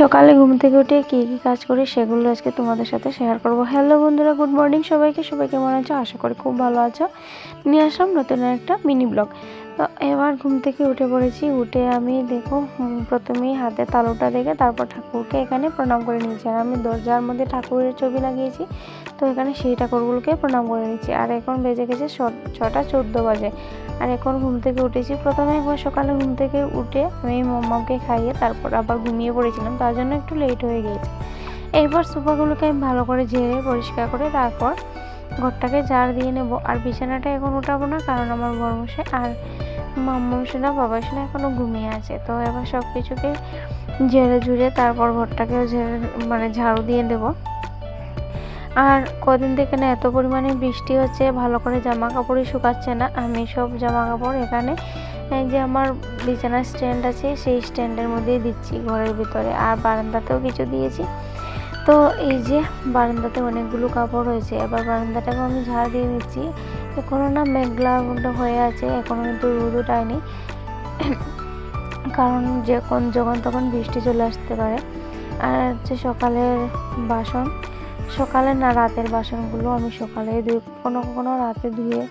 সকালে ঘুম থেকে উঠে কী কী কাজ করি সেগুলো আজকে তোমাদের সাথে শেয়ার করব। হ্যালো বন্ধুরা, গুড মর্নিং সবাইকে। সবাই কেমন আছো? আশা করি খুব ভালো আছো। নিয়ে আসলাম নতুন একটা মিনি ব্লগ। তো এবার ঘুম থেকে উঠে পড়েছি। উঠে আমি দেখো প্রথমেই হাতে তালুটা দেখে তারপর ঠাকুরকে এখানে প্রণাম করে নিয়েছি। আর আমি দরজার মধ্যে ঠাকুরের ছবি লাগিয়েছি, তো এখানে সেই ঠাকুরগুলোকে প্রণাম করে নিচ্ছি। আর এখন বেজে গেছে 6টা 14 বাজে। আর এখন ঘুম থেকে উঠেছি। প্রথমে একবার সকালে ঘুম থেকে উঠে আমি মাম্মাকে খাইয়ে তারপর আবার ঘুমিয়ে পড়েছিলাম, তার জন্য একটু লেট হয়ে গিয়েছে। এবার সোফাগুলোকে আমি ভালো করে ঝেড়ে পরিষ্কার করে তারপর ঘরটাকে ঝাড় দিয়ে নেব। আর বিছানাটা এখন উঠাবো না, কারণ আমার বড়মশাই আর মাম্মাম সোনা বাবা সোনা এখনও ঘুমিয়ে আছে। তো এবার সব কিছুকে ঝেড়ে ঝুড়ে তারপর ঘরটাকেও ঝাড়ু দিয়ে দেবো। আর কদিন থেকে না এত পরিমাণে বৃষ্টি হচ্ছে, ভালো করে জামা কাপড়ই শুকাচ্ছে না। আমি সব জামা কাপড় এখানে যে আমার বিছানার স্ট্যান্ড আছে সেই স্ট্যান্ডের মধ্যেই দিচ্ছি ঘরের ভিতরে। আর বারান্দাতেও কিছু দিয়েছি। তো এই যে বারান্দাতে অনেকগুলো কাপড় রয়েছে। এবার বারান্দাটাকে আমি ঝাড় দিয়ে নিচ্ছি। এখনও না মেঘলা হয়ে আছে, এখনও কিন্তু রোদ ওঠায়নি, কারণ যখন তখন বৃষ্টি চলে আসতে পারে। আর হচ্ছে সকালের বাসন, সকালে না রাতের বাসনগুলো আমি সকালে ধুই, কখনো রাতে ধুয়ে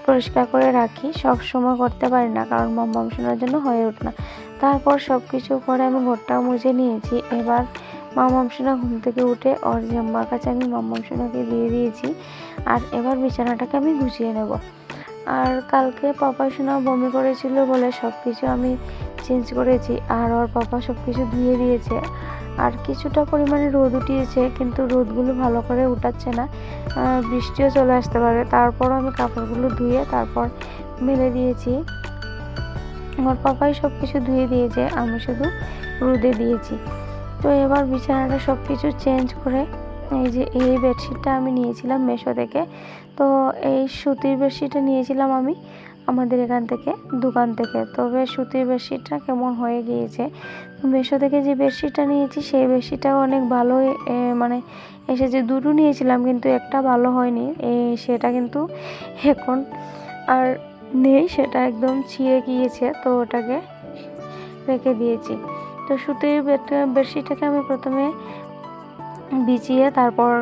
পরিষ্কার করে রাখি। সব সময় করতে পারি না, কারণ মাম্মাম শোনার জন্য হয়ে ওঠে না। তারপর সব কিছু করে আমি ঘরটা মুছে নিয়েছি। এবার মাম্মাম সোনা ঘুম থেকে উঠে ওর জাম্মার কাছে আমি মাম্মাম সোনাকে দিয়ে দিয়েছি। আর এবার বিছানাটাকে আমি গুছিয়ে নেব। আর কালকে পাপা সোনা বমি করেছিল বলে সব কিছু আমি চেঞ্জ করেছি। আর ওর পাপা সব কিছু ধুয়ে দিয়েছে। আর কিছুটা পরিমাণে রোদ উঠিয়েছে, কিন্তু রোদগুলো ভালো করে উঠাচ্ছে না, বৃষ্টিও চলে আসতে পারে। তারপর আমি কাপড়গুলো ধুয়ে তারপর মেলে দিয়েছি। ওর পাপাই সব কিছু ধুয়ে দিয়েছে, আমি শুধু রোদে দিয়েছি। তো এবার বিছানাটা সব কিছু চেঞ্জ করে এই বেডশিটটা আমি নিয়েছিলাম মেশো থেকে। তো এই সুতির বেডশিটটা নিয়েছিলাম আমি আমাদের এখান থেকে দোকান থেকে। তবে সুতির বেডশিটটা কেমন হয়ে গিয়েছে। মেশো থেকে যে বেডশিটটা নিয়েছি সেই বেডশিটটাও অনেক ভালো এসেছে। দুটো নিয়েছিলাম, কিন্তু একটা ভালো হয়নি, সেটা কিন্তু এখন আর নেই, সেটা একদম ছিঁড়ে গিয়েছে। তো ওটাকে রেখে দিয়েছি। তো সুতির বেডশিটটাকে আমি প্রথমে বিছিয়ে তারপর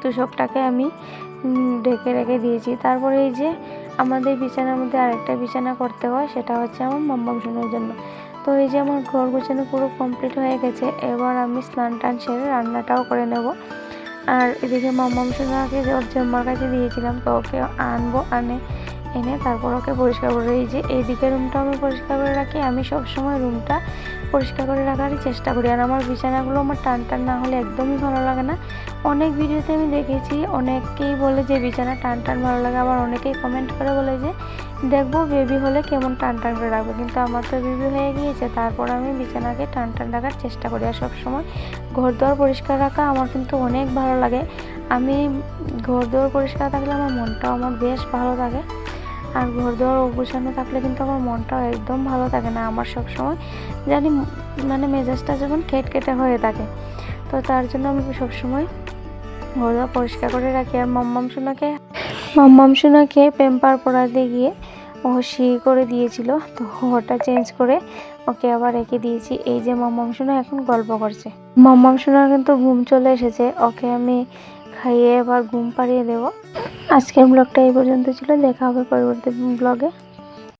তোষকটাকে আমি ঢেকে রেখে দিয়েছি। তারপরে এই যে আমাদের বিছানার মধ্যে আরেকটা বিছানা করতে হয়, সেটা হচ্ছে আমার মাম্মাম সোনার জন্য। তো এই যে আমার ঘর গোছানো পুরো কমপ্লিট হয়ে গেছে। এবার আমি স্নান টান সেরে রান্নাটাও করে নেব। আর এদিকে মাম্মাম সোনাকে ওর জাম্মার কাছে দিয়েছিলাম, তো ওকে এনে তারপর ওকে পরিষ্কার করে এইদিকে রুমটা আমি পরিষ্কার করে রাখি। আমি সবসময় রুমটা পরিষ্কার করে রাখারই চেষ্টা করি। আর আমার বিছানাগুলো আমার টান না হলে একদমই ভালো লাগে না। অনেক ভিডিওতে আমি দেখেছি, অনেকেই বলে যে বিছানা টান ভালো লাগে, আবার অনেকেই কমেন্ট করে বলে যে দেখবো বেবি হলে কেমন টান করে রাখবে। কিন্তু আমার তো বেবি হয়ে গিয়েছে, তারপর আমি বিছানাকে টান রাখার চেষ্টা করি। আর সবসময় ঘর দুয়ার পরিষ্কার রাখা আমার কিন্তু অনেক ভালো লাগে। আমি ঘর দুয়ার পরিষ্কার থাকলে আমার মনটাও আমার বেশ ভালো থাকে। আর ঘর দুয়ার অগোছানো থাকলে কিন্তু আমার মনটাও একদম ভালো থাকে না। আমার সবসময় জানি মেজাজটা যখন খেটখেটে হয়ে থাকে। তো তার জন্য আমি সবসময় ঘর দুয়ার পরিষ্কার করে রাখি। আর মাম্মাম সোনাকে পেম্পার পরাতে গিয়ে ও শি করে দিয়েছিল, তো ওটা চেঞ্জ করে ওকে আবার রেখে দিয়েছি। এই যে মাম্মাম সোনা এখন গল্প করছে। মাম্মাম সোনার কিন্তু ঘুম চলে এসেছে, ওকে আমি খাইয়ে এবার ঘুম পাড়িয়ে দেব। আজকের ব্লগটা এই পর্যন্ত ছিল, দেখা হবে পরবর্তী ব্লগে।